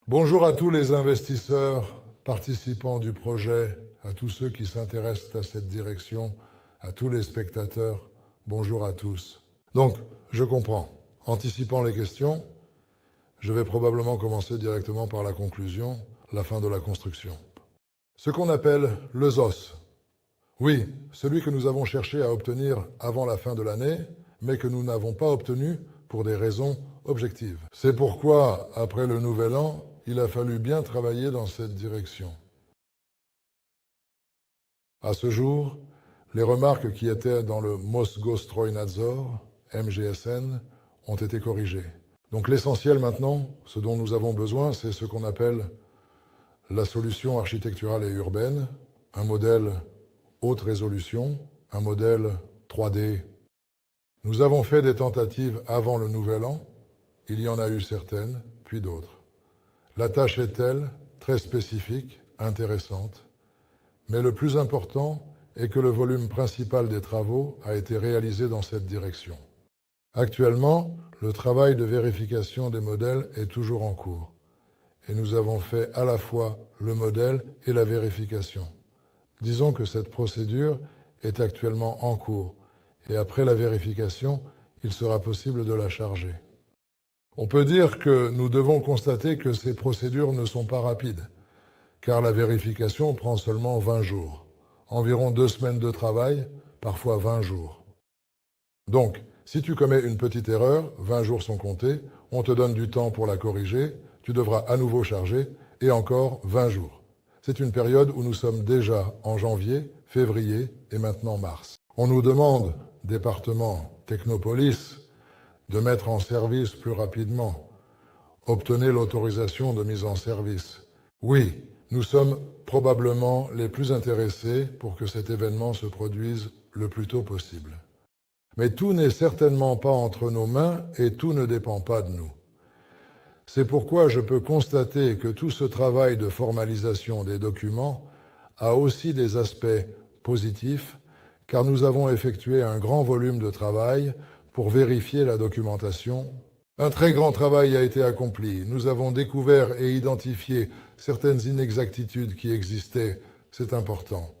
Bonjour à tous les investisseurs, participants du projet, à tous ceux qui s'intéressent à cette direction, à tous les spectateurs, bonjour à tous. Donc, je comprends. Anticipant les questions, je vais probablement commencer directement par la conclusion, la fin de la construction. Ce qu'on appelle le ZOS. Oui, celui que nous avons cherché à obtenir avant la fin de l'année, mais que nous n'avons pas obtenu pour des raisons objectives. C'est pourquoi, après le Nouvel An, il a fallu bien travailler dans cette direction. À ce jour, les remarques qui étaient dans le Mozgostroy-Nadzor, MGSN, ont été corrigées. Donc l'essentiel maintenant, ce dont nous avons besoin, c'est ce qu'on appelle la solution architecturale et urbaine, un modèle haute résolution, un modèle 3D. Nous avons fait des tentatives avant le Nouvel An, il y en a eu certaines, puis d'autres. La tâche est-elle très spécifique, intéressante, mais le plus important est que le volume principal des travaux a été réalisé dans cette direction. Actuellement, le travail de vérification des modèles est toujours en cours, et nous avons fait à la fois le modèle et la vérification. Disons que cette procédure est actuellement en cours, et après la vérification, il sera possible de la charger. On peut dire que nous devons constater que ces procédures ne sont pas rapides, car la vérification prend seulement 20 jours, environ 2 semaines de travail, parfois 20 jours. Donc, si tu commets une petite erreur, 20 jours sont comptés, on te donne du temps pour la corriger, tu devras à nouveau charger, et encore 20 jours. C'est une période où nous sommes déjà en janvier, février et maintenant mars. On nous demande, département Technopolis, de mettre en service plus rapidement. Obtenez l'autorisation de mise en service. Oui, nous sommes probablement les plus intéressés pour que cet événement se produise le plus tôt possible. Mais tout n'est certainement pas entre nos mains et tout ne dépend pas de nous. C'est pourquoi je peux constater que tout ce travail de formalisation des documents a aussi des aspects positifs, car nous avons effectué un grand volume de travail pour vérifier la documentation. Un très grand travail a été accompli. Nous avons découvert et identifié certaines inexactitudes qui existaient. C'est important.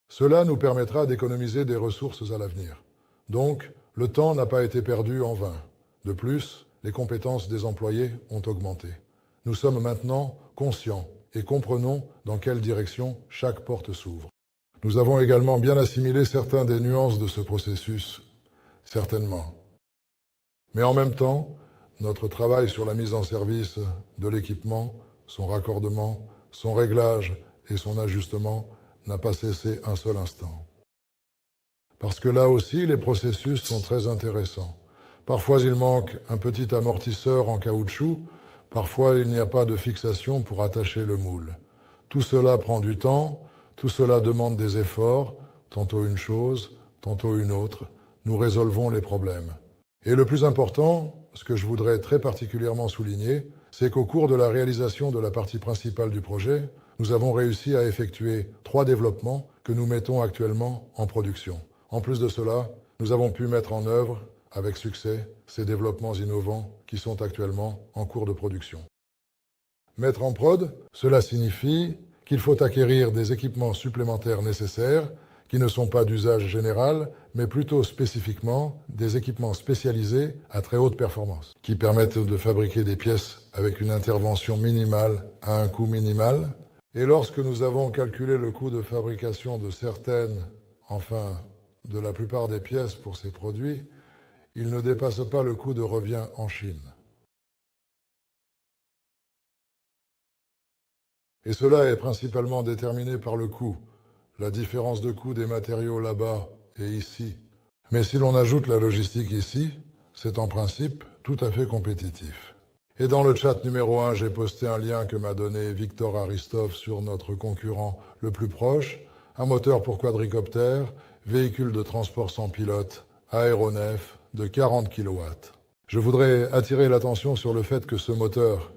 Cela nous permettra d'économiser des ressources à l'avenir. Donc, le temps n'a pas été perdu en vain. De plus, les compétences des employés ont augmenté. Nous sommes maintenant conscients et comprenons dans quelle direction chaque porte s'ouvre. Nous avons également bien assimilé certaines des nuances de ce processus, certainement. Mais en même temps, notre travail sur la mise en service de l'équipement, son raccordement, son réglage et son ajustement n'a pas cessé un seul instant. Parce que là aussi, les processus sont très intéressants. Parfois, il manque un petit amortisseur en caoutchouc, parfois, il n'y a pas de fixation pour attacher le moule. Tout cela prend du temps, tout cela demande des efforts, tantôt une chose, tantôt une autre. Nous résolvons les problèmes. Et le plus important, ce que je voudrais très particulièrement souligner, c'est qu'au cours de la réalisation de la partie principale du projet, nous avons réussi à effectuer 3 développements que nous mettons actuellement en production. En plus de cela, nous avons pu mettre en œuvre, avec succès, ces développements innovants qui sont actuellement en cours de production. Mettre en prod, cela signifie qu'il faut acquérir des équipements supplémentaires nécessaires qui ne sont pas d'usage général, mais plutôt spécifiquement des équipements spécialisés à très haute performance, qui permettent de fabriquer des pièces avec une intervention minimale à un coût minimal. Et lorsque nous avons calculé le coût de fabrication de certaines, enfin de la plupart des pièces pour ces produits, il ne dépasse pas le coût de revient en Chine. Et cela est principalement déterminé par le coût, la différence de coût des matériaux là-bas et ici. Mais si l'on ajoute la logistique ici, c'est en principe tout à fait compétitif. Et dans le chat numéro 1, j'ai posté un lien que m'a donné Victor Aristov sur notre concurrent le plus proche, un moteur pour quadricoptère, véhicule de transport sans pilote, aéronef de 40 kW. Je voudrais attirer l'attention sur le fait que ce moteur,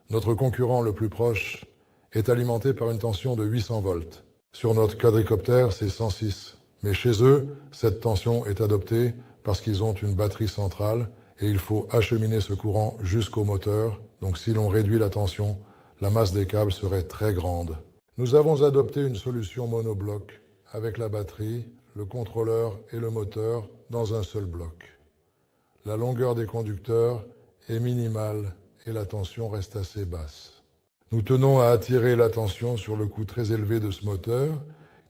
notre concurrent le plus proche, est alimenté par une tension de 800 volts. Sur notre quadricoptère, c'est 106. Mais chez eux, cette tension est adoptée parce qu'ils ont une batterie centrale et il faut acheminer ce courant jusqu'au moteur. Donc si l'on réduit la tension, la masse des câbles serait très grande. Nous avons adopté une solution monobloc avec la batterie, le contrôleur et le moteur dans un seul bloc. La longueur des conducteurs est minimale et la tension reste assez basse. Nous tenons à attirer l'attention sur le coût très élevé de ce moteur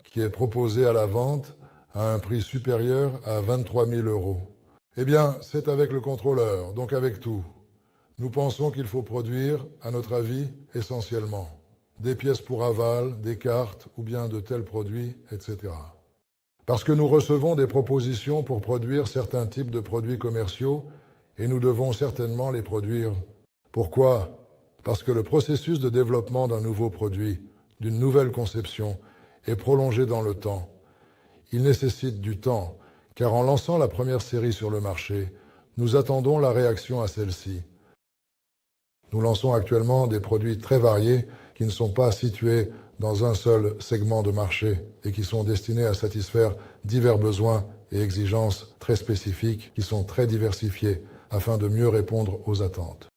qui est proposé à la vente à un prix supérieur à 23 000 €. Eh bien, c'est avec le contrôleur, donc avec tout. Nous pensons qu'il faut produire, à notre avis, essentiellement des pièces pour aval, des cartes ou bien de tels produits, etc. Parce que nous recevons des propositions pour produire certains types de produits commerciaux et nous devons certainement les produire. Pourquoi ? Parce que le processus de développement d'un nouveau produit, d'une nouvelle conception, est prolongé dans le temps. Il nécessite du temps, car en lançant la première série sur le marché, nous attendons la réaction à celle-ci. Nous lançons actuellement des produits très variés qui ne sont pas situés dans un seul segment de marché et qui sont destinés à satisfaire divers besoins et exigences très spécifiques qui sont très diversifiés afin de mieux répondre aux attentes.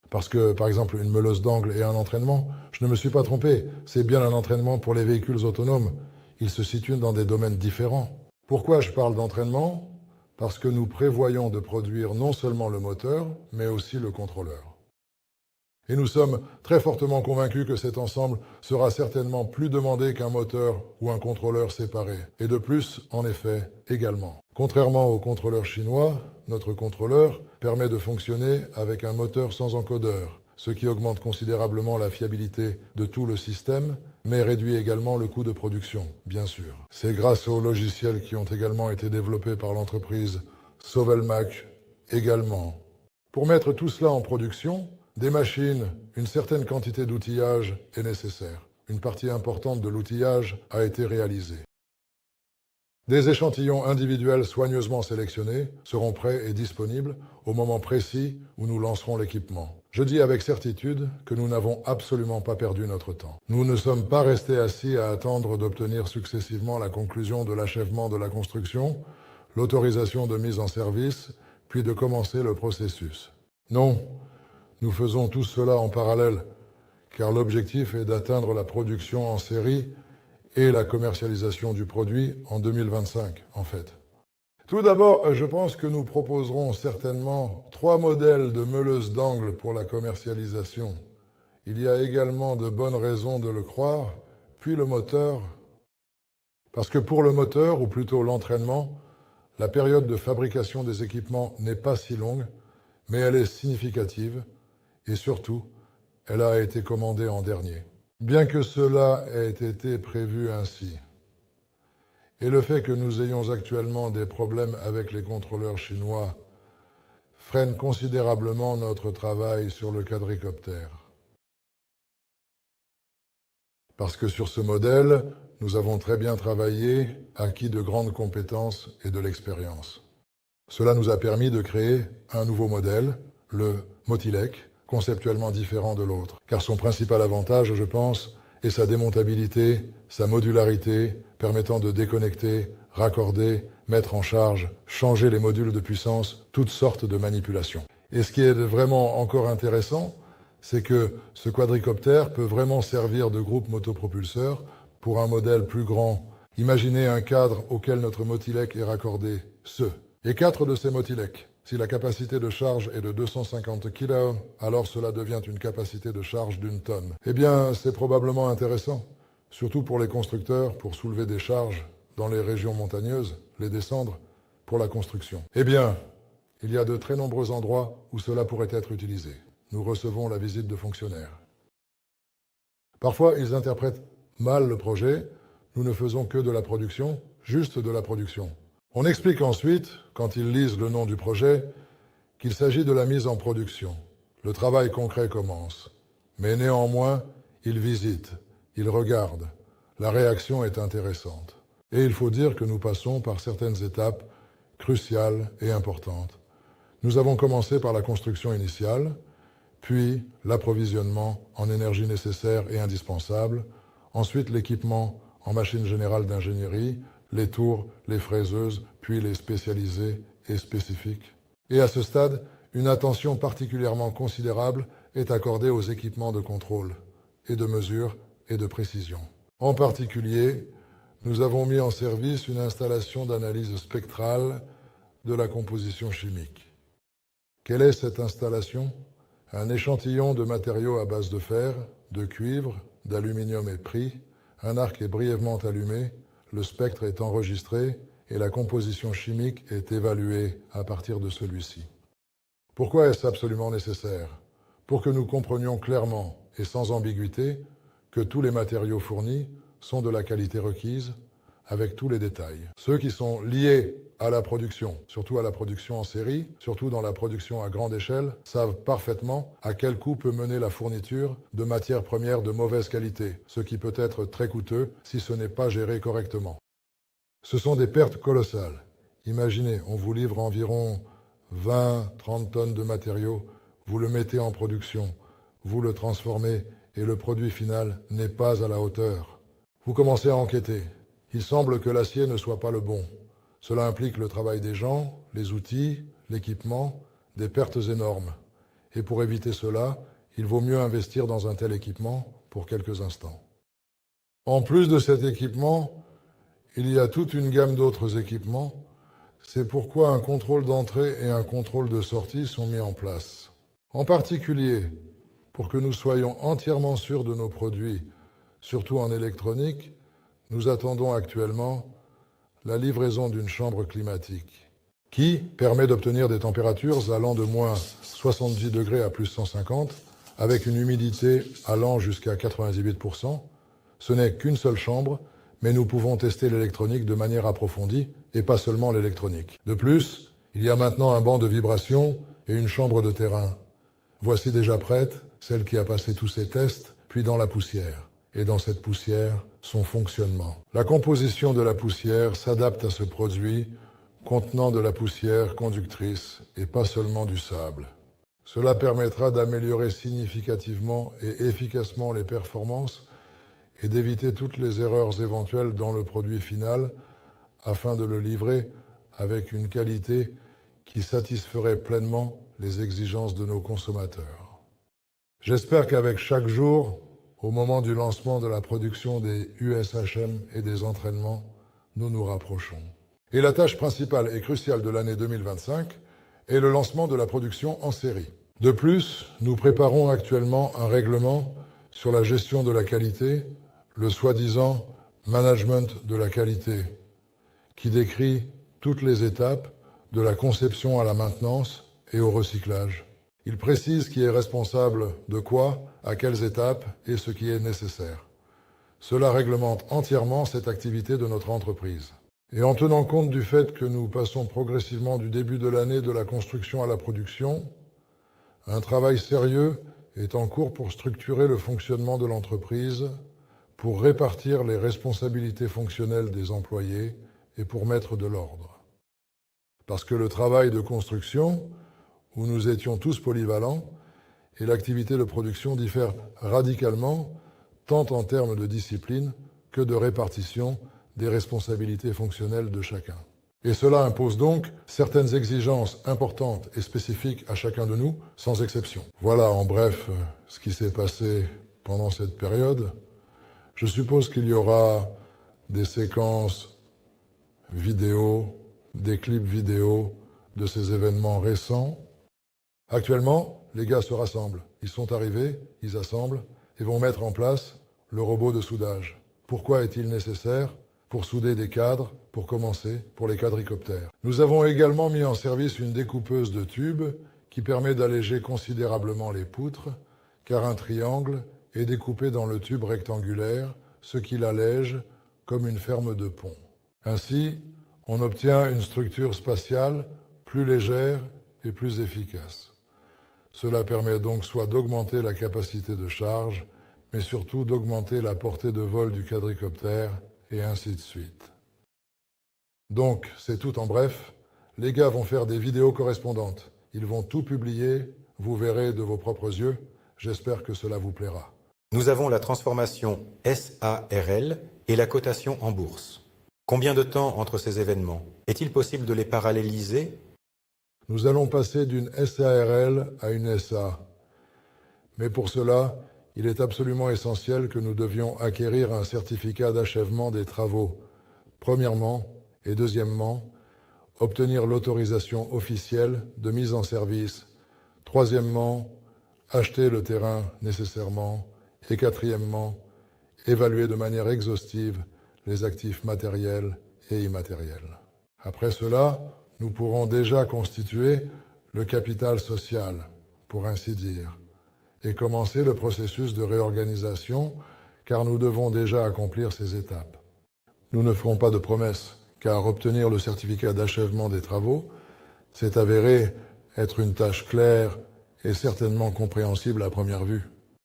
Parce que, par exemple, une meuleuse d'angle et un entraînement, je ne me suis pas trompé, c'est bien un entraînement pour les véhicules autonomes. Ils se situent dans des domaines différents. Pourquoi je parle d'entraînement ? Parce que nous prévoyons de produire non seulement le moteur, mais aussi le contrôleur. Et nous sommes très fortement convaincus que cet ensemble sera certainement plus demandé qu'un moteur ou un contrôleur séparé. Et de plus, en effet, également. Contrairement au contrôleur chinois, notre contrôleur permet de fonctionner avec un moteur sans encodeur, ce qui augmente considérablement la fiabilité de tout le système, mais réduit également le coût de production, bien sûr. C'est grâce aux logiciels qui ont également été développés par l'entreprise Sovelmac également. Pour mettre tout cela en production, des machines, une certaine quantité d'outillage est nécessaire. Une partie importante de l'outillage a été réalisée. Des échantillons individuels soigneusement sélectionnés seront prêts et disponibles au moment précis où nous lancerons l'équipement. Je dis avec certitude que nous n'avons absolument pas perdu notre temps. Nous ne sommes pas restés assis à attendre d'obtenir successivement la conclusion de l'achèvement de la construction, l'autorisation de mise en service, puis de commencer le processus. Non, nous faisons tout cela en parallèle, car l'objectif est d'atteindre la production en série et la commercialisation du produit en 2025, en fait. Tout d'abord, je pense que nous proposerons certainement 3 modèles de meuleuses d'angle pour la commercialisation. Il y a également de bonnes raisons de le croire, puis le moteur. Parce que pour le moteur, ou plutôt l'entraînement, la période de fabrication des équipements n'est pas si longue, mais elle est significative. Et surtout, elle a été commandée en dernier. Bien que cela ait été prévu ainsi, et le fait que nous ayons actuellement des problèmes avec les contrôleurs chinois freine considérablement notre travail sur le quadricoptère. Parce que sur ce modèle, nous avons très bien travaillé, acquis de grandes compétences et de l'expérience. Cela nous a permis de créer un nouveau modèle, le Motilec, conceptuellement différent de l'autre. Car son principal avantage, je pense, est sa démontabilité, sa modularité, permettant de déconnecter, raccorder, mettre en charge, changer les modules de puissance, toutes sortes de manipulations. Et ce qui est vraiment encore intéressant, c'est que ce quadricoptère peut vraiment servir de groupe motopropulseur pour un modèle plus grand. Imaginez un cadre auquel notre Motilec est raccordé, et 4 de ces Motilecs. Si la capacité de charge est de 250 kg, alors cela devient une capacité de charge d'1 tonne. Eh bien, c'est probablement intéressant, surtout pour les constructeurs, pour soulever des charges dans les régions montagneuses, les descendre pour la construction. Eh bien, il y a de très nombreux endroits où cela pourrait être utilisé. Nous recevons la visite de fonctionnaires. Parfois, ils interprètent mal le projet. Nous ne faisons que de la production, juste de la production. On explique ensuite, quand ils lisent le nom du projet, qu'il s'agit de la mise en production. Le travail concret commence. Mais néanmoins, ils visitent, ils regardent. La réaction est intéressante. Et il faut dire que nous passons par certaines étapes cruciales et importantes. Nous avons commencé par la construction initiale, puis l'approvisionnement en énergie nécessaire et indispensable, ensuite l'équipement en machines générales d'ingénierie, les tours, les fraiseuses, puis les spécialisées et spécifiques. Et à ce stade, une attention particulièrement considérable est accordée aux équipements de contrôle et de mesure et de précision. En particulier, nous avons mis en service une installation d'analyse spectrale de la composition chimique. Quelle est cette installation? Un échantillon de matériaux à base de fer, de cuivre, d'aluminium est pris, un arc est brièvement allumé, le spectre est enregistré et la composition chimique est évaluée à partir de celui-ci. Pourquoi est-ce absolument nécessaire? Pour que nous comprenions clairement et sans ambiguïté que tous les matériaux fournis sont de la qualité requise, avec tous les détails. Ceux qui sont liés à la production, surtout à la production en série, surtout dans la production à grande échelle, savent parfaitement à quel coût peut mener la fourniture de matières premières de mauvaise qualité, ce qui peut être très coûteux si ce n'est pas géré correctement. Ce sont des pertes colossales. Imaginez, on vous livre environ 20-30 tonnes de matériaux, vous le mettez en production, vous le transformez et le produit final n'est pas à la hauteur. Vous commencez à enquêter. Il semble que l'acier ne soit pas le bon. Cela implique le travail des gens, les outils, l'équipement, des pertes énormes. Et pour éviter cela, il vaut mieux investir dans un tel équipement pour quelques instants. En plus de cet équipement, il y a toute une gamme d'autres équipements. C'est pourquoi un contrôle d'entrée et un contrôle de sortie sont mis en place. En particulier, pour que nous soyons entièrement sûrs de nos produits, surtout en électronique, nous attendons actuellement la livraison d'une chambre climatique qui permet d'obtenir des températures allant de moins 70 degrés à plus 150 avec une humidité allant jusqu'à 98%. Ce n'est qu'une seule chambre, mais nous pouvons tester l'électronique de manière approfondie et pas seulement l'électronique. De plus, il y a maintenant un banc de vibration et une chambre de terrain. Voici déjà prête, celle qui a passé tous ses tests, puis dans la poussière. Et dans cette poussière, son fonctionnement. La composition de la poussière s'adapte à ce produit contenant de la poussière conductrice et pas seulement du sable. Cela permettra d'améliorer significativement et efficacement les performances et d'éviter toutes les erreurs éventuelles dans le produit final afin de le livrer avec une qualité qui satisferait pleinement les exigences de nos consommateurs. J'espère qu'avec chaque jour, au moment du lancement de la production des USHM et des entraînements, nous nous rapprochons. Et la tâche principale et cruciale de l'année 2025 est le lancement de la production en série. De plus, nous préparons actuellement un règlement sur la gestion de la qualité, le soi-disant management de la qualité, qui décrit toutes les étapes de la conception à la maintenance et au recyclage. Il précise qui est responsable de quoi, à quelles étapes et ce qui est nécessaire. Cela réglemente entièrement cette activité de notre entreprise. Et en tenant compte du fait que nous passons progressivement du début de l'année de la construction à la production, un travail sérieux est en cours pour structurer le fonctionnement de l'entreprise, pour répartir les responsabilités fonctionnelles des employés et pour mettre de l'ordre. Parce que le travail de construction, où nous étions tous polyvalents, et l'activité de production diffèrent radicalement, tant en termes de discipline que de répartition des responsabilités fonctionnelles de chacun. Et cela impose donc certaines exigences importantes et spécifiques à chacun de nous, sans exception. Voilà en bref ce qui s'est passé pendant cette période. Je suppose qu'il y aura des séquences vidéo, des clips vidéo de ces événements récents. Actuellement, les gars se rassemblent. Ils sont arrivés, ils assemblent et vont mettre en place le robot de soudage. Pourquoi est-il nécessaire? Pour souder des cadres, pour commencer, pour les quadricoptères. Nous avons également mis en service une découpeuse de tubes qui permet d'alléger considérablement les poutres, car un triangle est découpé dans le tube rectangulaire, ce qui l'allège comme une ferme de pont. Ainsi, on obtient une structure spatiale plus légère et plus efficace. Cela permet donc soit d'augmenter la capacité de charge, mais surtout d'augmenter la portée de vol du quadricoptère, et ainsi de suite. Donc, c'est tout en bref. Les gars vont faire des vidéos correspondantes. Ils vont tout publier, vous verrez de vos propres yeux. J'espère que cela vous plaira. Nous avons la transformation SARL et la cotation en bourse. Combien de temps entre ces événements? Est-il possible de les paralléliser? Nous allons passer d'une SARL à une SA. Mais pour cela, il est absolument essentiel que nous devions acquérir un certificat d'achèvement des travaux, premièrement, et deuxièmement, obtenir l'autorisation officielle de mise en service, troisièmement, acheter le terrain nécessairement, et quatrièmement, évaluer de manière exhaustive les actifs matériels et immatériels. Après cela, nous pourrons déjà constituer le capital social, pour ainsi dire, et commencer le processus de réorganisation, car nous devons déjà accomplir ces étapes. Nous ne ferons pas de promesses, car obtenir le certificat d'achèvement des travaux s'est avéré être une tâche claire et certainement compréhensible à première vue.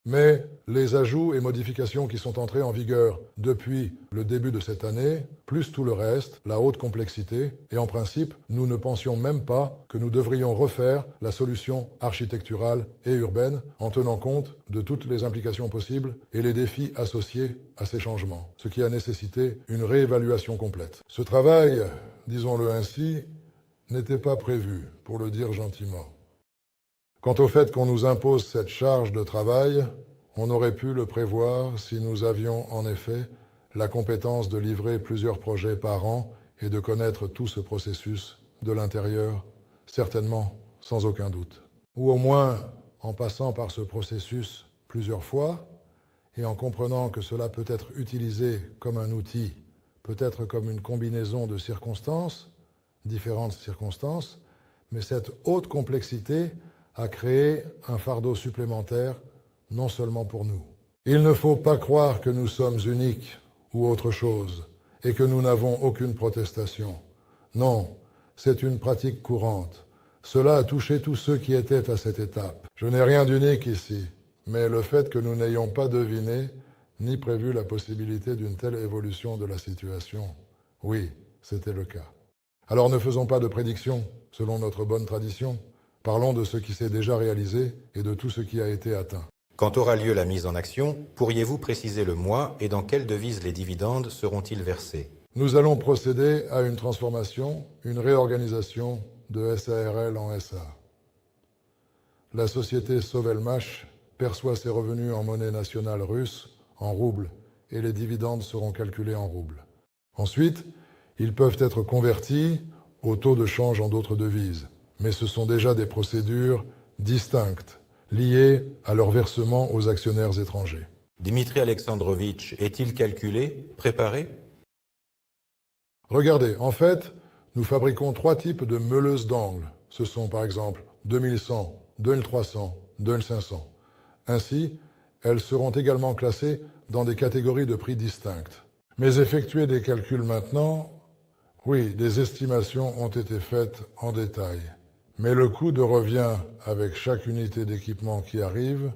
Mais les ajouts et modifications qui sont entrés en vigueur depuis le début de cette année, plus tout le reste, la haute complexité, et en principe, nous ne pensions même pas que nous devrions refaire la solution architecturale et urbaine en tenant compte de toutes les implications possibles et les défis associés à ces changements, ce qui a nécessité une réévaluation complète. Ce travail, disons-le ainsi, n'était pas prévu, pour le dire gentiment. Quant au fait qu'on nous impose cette charge de travail, on aurait pu le prévoir si nous avions en effet la compétence de livrer plusieurs projets par an et de connaître tout ce processus de l'intérieur, certainement sans aucun doute. Ou au moins en passant par ce processus plusieurs fois et en comprenant que cela peut être utilisé comme un outil, peut-être comme une combinaison de circonstances, différentes circonstances, mais cette haute complexité a créé un fardeau supplémentaire, non seulement pour nous. Il ne faut pas croire que nous sommes uniques ou autre chose, et que nous n'avons aucune protestation. Non, c'est une pratique courante. Cela a touché tous ceux qui étaient à cette étape. Je n'ai rien d'unique ici, mais le fait que nous n'ayons pas deviné ni prévu la possibilité d'une telle évolution de la situation, oui, c'était le cas. Alors ne faisons pas de prédictions, selon notre bonne tradition. Parlons de ce qui s'est déjà réalisé et de tout ce qui a été atteint. Quand aura lieu la mise en action, pourriez-vous préciser le mois et dans quelle devise les dividendes seront-ils versés? Nous allons procéder à une transformation, une réorganisation de SARL en SA. La société Sovelmash perçoit ses revenus en monnaie nationale russe, en roubles, et les dividendes seront calculés en roubles. Ensuite, ils peuvent être convertis au taux de change en d'autres devises, mais ce sont déjà des procédures distinctes, liées à leur versement aux actionnaires étrangers. Dimitri Alexandrovitch est-il calculé, préparé? Regardez, en fait, nous fabriquons 3 types de meuleuses d'angles. Ce sont par exemple 2100, 2300, 2500. Ainsi, elles seront également classées dans des catégories de prix distinctes. Mais effectuer des calculs maintenant, oui, des estimations ont été faites en détail. Mais le coût de revient avec chaque unité d'équipement qui arrive,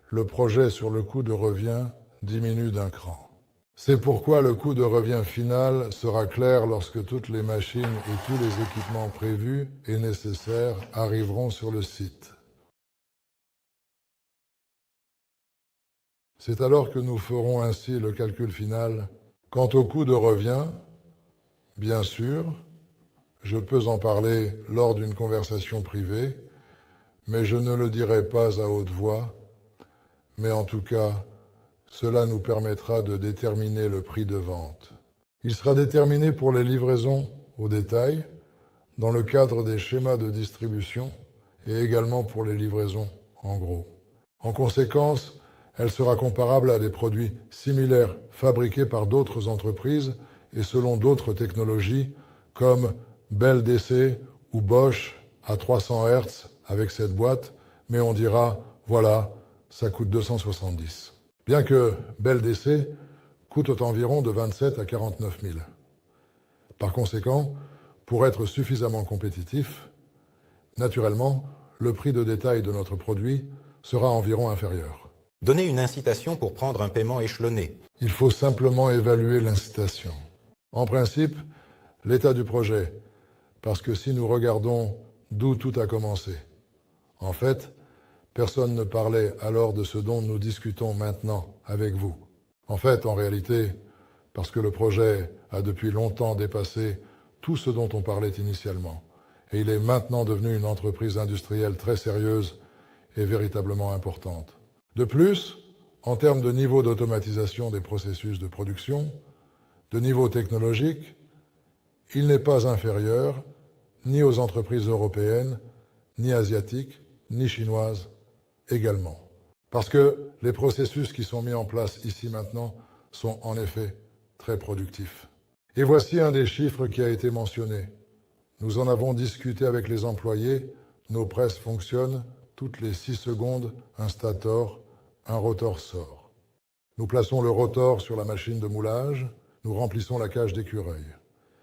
le projet sur le coût de revient diminue d'un cran. C'est pourquoi le coût de revient final sera clair lorsque toutes les machines et tous les équipements prévus et nécessaires arriveront sur le site. C'est alors que nous ferons ainsi le calcul final. Quant au coût de revient, bien sûr, je peux en parler lors d'une conversation privée, mais je ne le dirai pas à haute voix, mais en tout cas, cela nous permettra de déterminer le prix de vente. Il sera déterminé pour les livraisons au détail, dans le cadre des schémas de distribution, et également pour les livraisons en gros. En conséquence, elle sera comparable à des produits similaires fabriqués par d'autres entreprises et selon d'autres technologies, comme Bell DC ou Bosch à 300 Hz avec cette boîte, mais on dira, voilà, ça coûte 270. Bien que Bell DC coûte environ de 27 à 49 000. Par conséquent, pour être suffisamment compétitif, naturellement, le prix de détail de notre produit sera environ inférieur. Donnez une incitation pour prendre un paiement échelonné. Il faut simplement évaluer l'incitation. En principe, l'état du projet, parce que si nous regardons d'où tout a commencé, en fait, personne ne parlait alors de ce dont nous discutons maintenant avec vous. En fait, en réalité, parce que le projet a depuis longtemps dépassé tout ce dont on parlait initialement. et il est maintenant devenu une entreprise industrielle très sérieuse et véritablement importante. De plus, en termes de niveau d'automatisation des processus de production, de niveau technologique, il n'est pas inférieur ni aux entreprises européennes, ni asiatiques, ni chinoises également. Parce que les processus qui sont mis en place ici maintenant sont en effet très productifs. Et voici un des chiffres qui a été mentionné. Nous en avons discuté avec les employés. Nos presses fonctionnent. Toutes les 6 secondes, un stator, un rotor sort. Nous plaçons le rotor sur la machine de moulage. Nous remplissons la cage d'écureuil.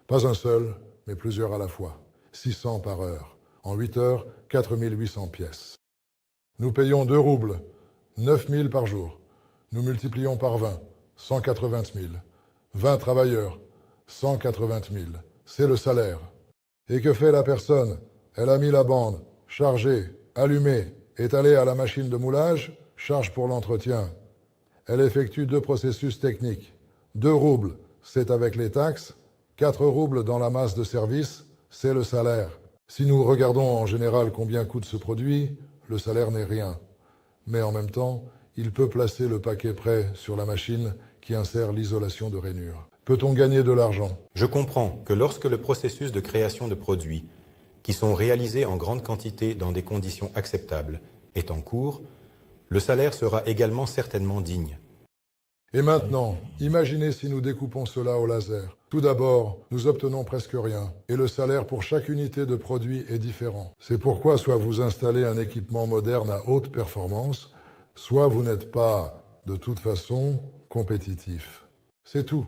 Pas un seul, mais plusieurs à la fois. 600 par heure. En 8 heures, 4800 pièces. Nous payons 2 roubles, 9 000 par jour. Nous multiplions par 20, 180 000. 20 travailleurs, 180 000. C'est le salaire. Et que fait la personne? Elle a mis la bande, chargée, allumée, est allée à la machine de moulage, charge pour l'entretien. Elle effectue 2 processus techniques. 2 roubles, c'est avec les taxes. 4 roubles dans la masse de service, c'est le salaire. Si nous regardons en général combien coûte ce produit, le salaire n'est rien. Mais en même temps, il peut placer le paquet prêt sur la machine qui insère l'isolation de rainure. Peut-on gagner de l'argent? Je comprends que lorsque le processus de création de produits, qui sont réalisés en grande quantité dans des conditions acceptables, est en cours, le salaire sera également certainement digne. Et maintenant, imaginez si nous découpons cela au laser. Tout d'abord, nous obtenons presque rien, et le salaire pour chaque unité de produit est différent. C'est pourquoi soit vous installez un équipement moderne à haute performance, soit vous n'êtes pas, de toute façon, compétitif. C'est tout.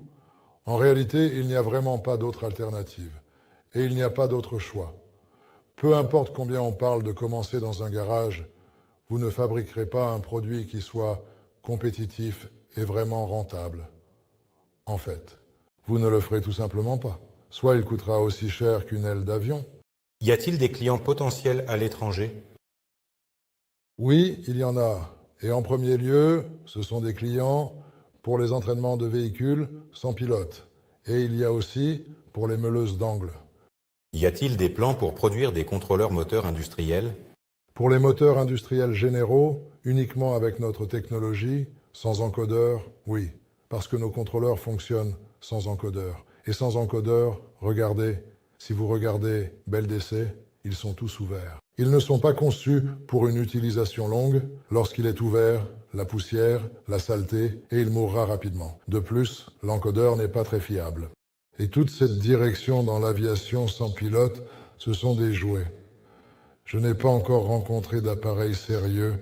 En réalité, il n'y a vraiment pas d'autre alternative, et il n'y a pas d'autre choix. Peu importe combien on parle de commencer dans un garage, vous ne fabriquerez pas un produit qui soit compétitif et vraiment rentable. En fait, vous ne le ferez tout simplement pas. Soit il coûtera aussi cher qu'une aile d'avion. Y a-t-il des clients potentiels à l'étranger? Oui, il y en a. Et en premier lieu, ce sont des clients pour les entraînements de véhicules sans pilote. Et il y a aussi pour les meuleuses d'angle. Y a-t-il des plans pour produire des contrôleurs moteurs industriels? Pour les moteurs industriels généraux, uniquement avec notre technologie, sans encodeur, oui, parce que nos contrôleurs fonctionnent sans encodeur. Et sans encodeur, regardez, si vous regardez BELDC, ils sont tous ouverts. Ils ne sont pas conçus pour une utilisation longue. Lorsqu'il est ouvert, la poussière, la saleté, et il mourra rapidement. De plus, l'encodeur n'est pas très fiable. Et toute cette direction dans l'aviation sans pilote, ce sont des jouets. Je n'ai pas encore rencontré d'appareil sérieux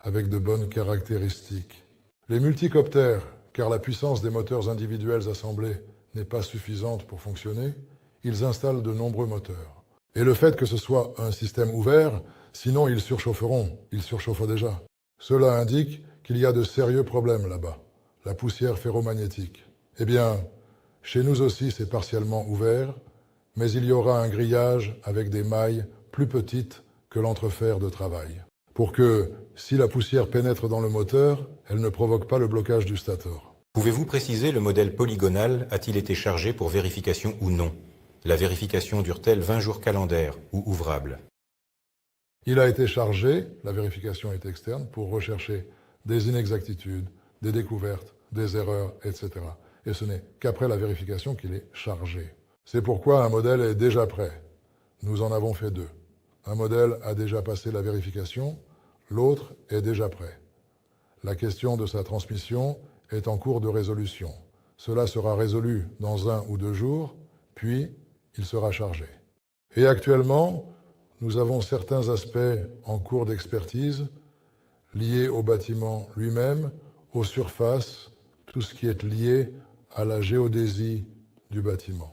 avec de bonnes caractéristiques. Les multicoptères, car la puissance des moteurs individuels assemblés n'est pas suffisante pour fonctionner, ils installent de nombreux moteurs. Et le fait que ce soit un système ouvert, sinon ils surchaufferont, ils surchauffent déjà. Cela indique qu'il y a de sérieux problèmes là-bas, la poussière ferromagnétique. Eh bien, chez nous aussi c'est partiellement ouvert, mais il y aura un grillage avec des mailles plus petites que l'entrefer de travail, pour que, si la poussière pénètre dans le moteur, elle ne provoque pas le blocage du stator. Pouvez-vous préciser le modèle polygonal a-t-il été chargé pour vérification ou non? La vérification dure-t-elle 20 jours calendaires ou ouvrables? Il a été chargé, la vérification est externe, pour rechercher des inexactitudes, des découvertes, des erreurs, etc. Et ce n'est qu'après la vérification qu'il est chargé. C'est pourquoi un modèle est déjà prêt. Nous en avons fait 2. Un modèle a déjà passé la vérification, l'autre est déjà prêt. La question de sa transmission est en cours de résolution. Cela sera résolu dans 1 ou 2 jours, puis il sera chargé. Et actuellement, nous avons certains aspects en cours d'expertise liés au bâtiment lui-même, aux surfaces, tout ce qui est lié à la géodésie du bâtiment.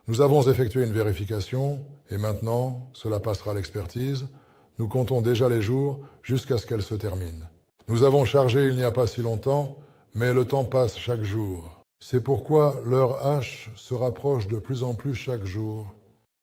Nous avons effectué une vérification et maintenant, cela passera à l'expertise. Nous comptons déjà les jours jusqu'à ce qu'elle se termine. Nous avons chargé il n'y a pas si longtemps, mais le temps passe chaque jour. C'est pourquoi l'heure H se rapproche de plus en plus chaque jour.